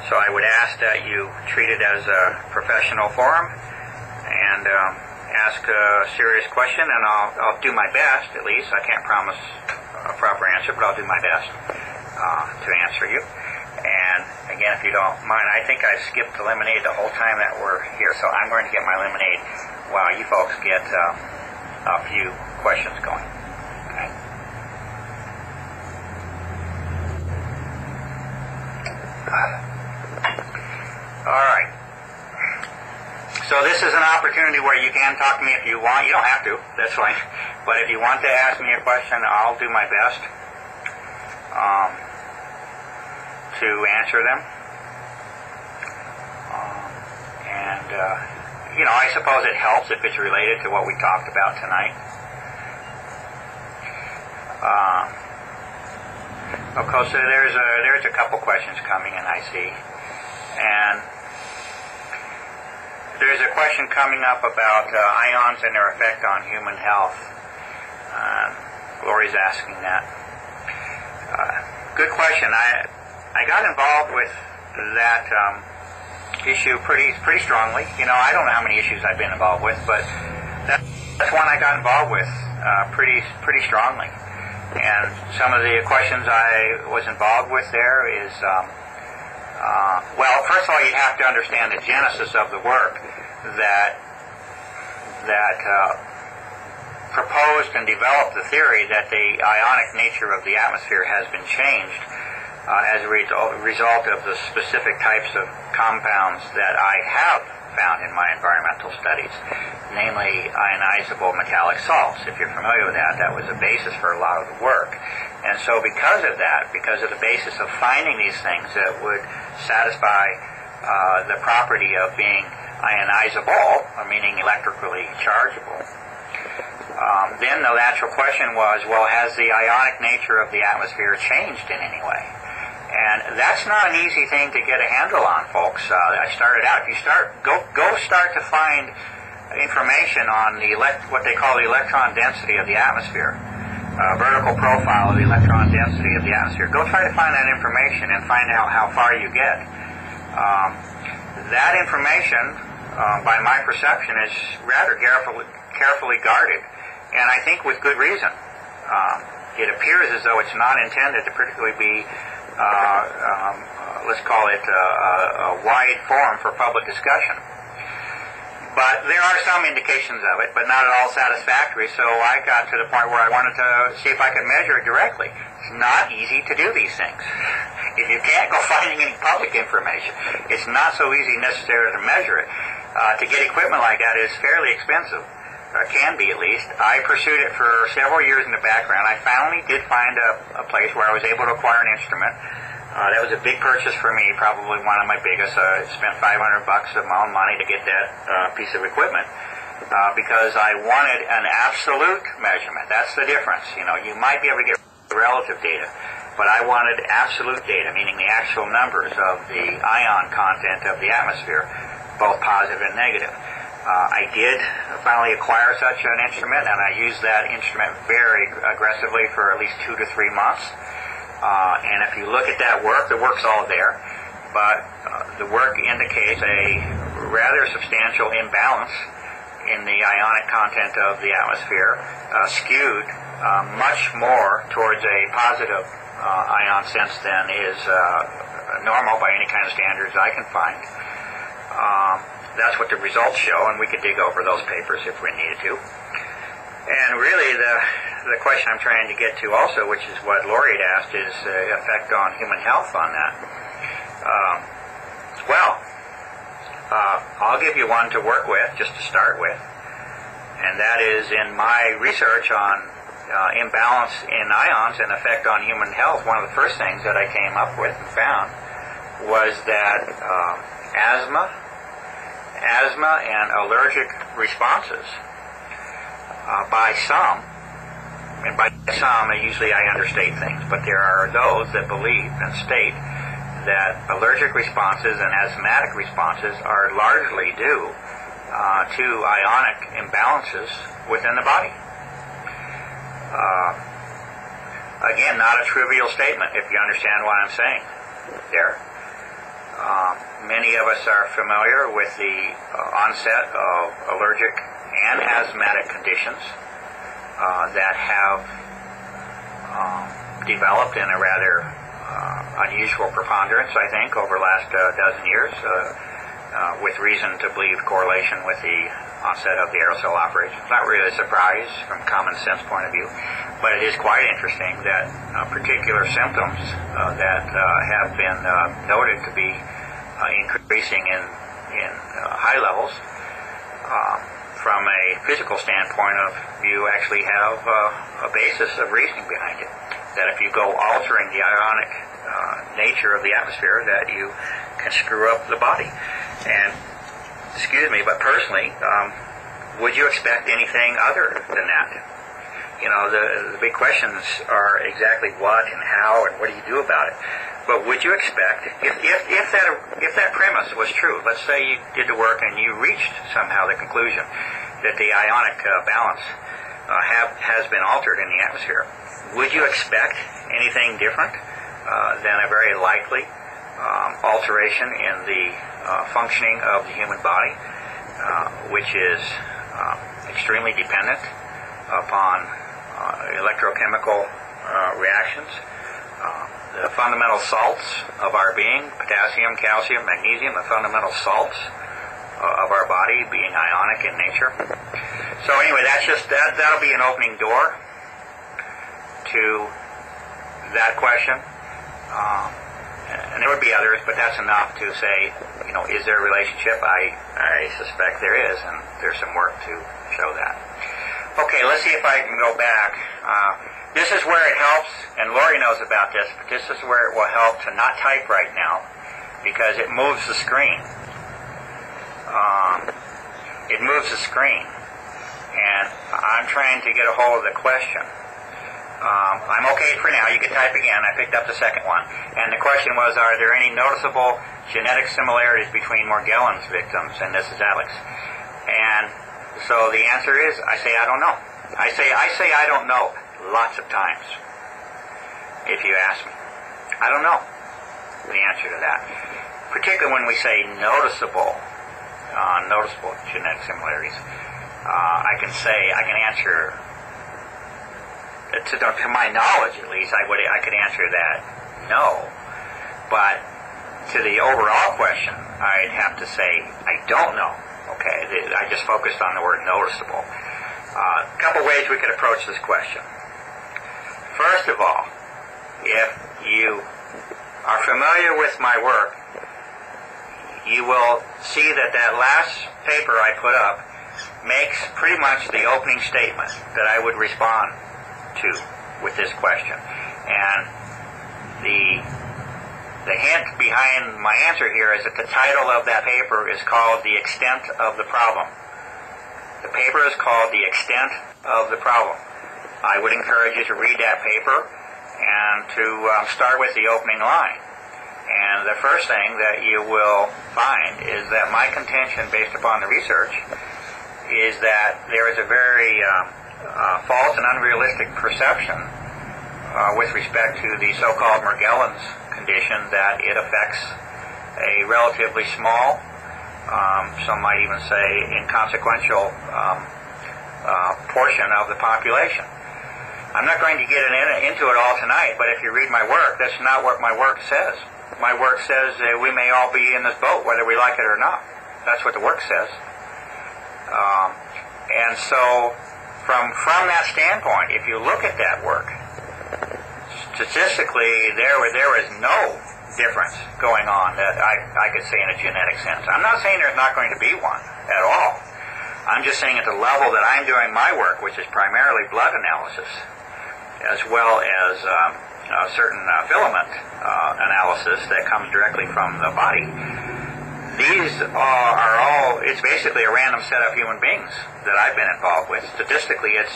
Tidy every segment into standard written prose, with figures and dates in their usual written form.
So I would ask that you treat it as a professional forum and ask a serious question, and I'll do my best, at least. I can't promise a proper answer, but I'll do my best to answer you. And again, if you don't mind, I think I skipped the lemonade the whole time that we're here, so I'm going to get my lemonade while you folks get a few questions going. Okay. All right. So this is an opportunity where you can talk to me if you want. You don't have to. That's fine. But if you want to ask me a question, I'll do my best to answer them. You know, I suppose it helps if it's related to what we talked about tonight. Okay, so there's a couple questions coming in, I see. And there's a question coming up about ions and their effect on human health. Lori's asking that. Good question. I got involved with that issue pretty strongly. You know, I don't know how many issues I've been involved with, but that's one I got involved with pretty strongly. And some of the questions I was involved with there is, well, first of all, you have to understand the genesis of the work that proposed and developed the theory that the ionic nature of the atmosphere has been changed as a result of the specific types of compounds that I have found in my environmental studies, namely ionizable metallic salts. If you're familiar with that, that was the basis for a lot of the work. And so because of that, because of the basis of finding these things that would satisfy the property of being ionizable, meaning electrically chargeable, then the natural question was, well, has the ionic nature of the atmosphere changed in any way? And that's not an easy thing to get a handle on, folks. I started out. If you go start to find information on the what they call the electron density of the atmosphere, vertical profile of the electron density of the atmosphere. Go try to find that information and find out how far you get. That information, by my perception, is rather carefully guarded, and I think with good reason. It appears as though it's not intended to particularly be let's call it a wide forum for public discussion. But there are some indications of it, but not at all satisfactory, so I got to the point where I wanted to see if I could measure it directly. It's not easy to do these things. If you can't go finding any public information, it's not so easy necessarily to measure it. To get equipment like that is fairly expensive. Can be, at least. I pursued it for several years in the background. I finally did find a place where I was able to acquire an instrument. That was a big purchase for me, probably one of my biggest. I spent $500 of my own money to get that piece of equipment because I wanted an absolute measurement. That's the difference. You know, you might be able to get relative data, but I wanted absolute data, meaning the actual numbers of the ion content of the atmosphere, both positive and negative. I did finally acquire such an instrument, and I used that instrument very aggressively for at least 2 to 3 months. And if you look at that work, the work's all there, but the work indicates a rather substantial imbalance in the ionic content of the atmosphere, skewed much more towards a positive ion sense than is normal by any kind of standards I can find. That's what the results show, and we could dig over those papers if we needed to. And really, the question I'm trying to get to also, which is what Lori had asked, is the effect on human health on that. I'll give you one to work with, just to start with, and that is in my research on imbalance in ions and effect on human health. One of the first things that I came up with and found was that asthma and allergic responses by some, and by some usually I understate things, but there are those that believe and state that allergic responses and asthmatic responses are largely due to ionic imbalances within the body. Again, not a trivial statement, if you understand what I'm saying there. Many of us are familiar with the onset of allergic and asthmatic conditions that have developed in a rather unusual preponderance, I think, over the last dozen years, with reason to believe correlation with the onset of the aerosol operation. It's not really a surprise from a common sense point of view, but it is quite interesting that particular symptoms that have been noted to be increasing in high levels from a physical standpoint of view actually have a basis of reasoning behind it. That if you go altering the ionic nature of the atmosphere, that you can screw up the body. And, excuse me, but personally, would you expect anything other than that? You know, the big questions are exactly what and how and what do you do about it. But would you expect, if that premise was true, let's say you did the work and you reached somehow the conclusion that the ionic balance has been altered in the atmosphere, would you expect anything different than a very likely alteration in the functioning of the human body, which is extremely dependent upon electrochemical reactions? The fundamental salts of our being, potassium, calcium, magnesium, the fundamental salts of our body being ionic in nature. So anyway, that'll be an opening door to that question. And there would be others, but that's enough to say, you know, is there a relationship? I suspect there is, and there's some work to show that. Okay, let's see if I can go back. This is where it helps, and Lori knows about this, but this is where it will help to not type right now, because it moves the screen. It moves the screen, and I'm trying to get a hold of the question. I'm okay for now. You can type again. I picked up the second one. And the question was, are there any noticeable genetic similarities between Morgellons victims? And this is Alex. And so the answer is, I say I don't know. I say I don't know lots of times, if you ask me. I don't know the answer to that. Particularly when we say noticeable genetic similarities. I can answer, to my knowledge at least, I could answer that no. But to the overall question, I'd have to say I don't know. Okay, I just focused on the word noticeable. A couple ways we could approach this question. First of all, if you are familiar with my work, you will see that last paper I put up makes pretty much the opening statement that I would respond to with this question. And the hint behind my answer here is that the title of that paper is called The Extent of the Problem. The paper is called The Extent of the Problem. I would encourage you to read that paper and to start with the opening line. And the first thing that you will find is that my contention, based upon the research, is that there is a very false and unrealistic perception with respect to the so-called Morgellons condition, that it affects a relatively small, some might even say inconsequential portion of the population. I'm not going to get into it all tonight, but if you read my work, that's not what my work says. My work says we may all be in this boat, whether we like it or not. That's what the work says. And so, from that standpoint, if you look at that work, statistically, there is no difference going on that I could say in a genetic sense. I'm not saying there's not going to be one at all. I'm just saying at the level that I'm doing my work, which is primarily blood analysis, as well as certain filament analysis that comes directly from the body. These are all, it's basically a random set of human beings that I've been involved with. Statistically, it's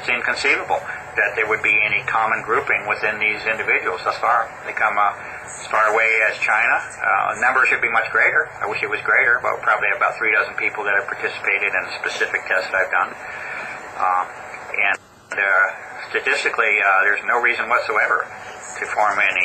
inconceivable that there would be any common grouping within these individuals thus far. They come as far away as China. Numbers should be much greater. I wish it was greater, but probably about 3 dozen people that have participated in a specific test that I've done. And statistically, there's no reason whatsoever to form any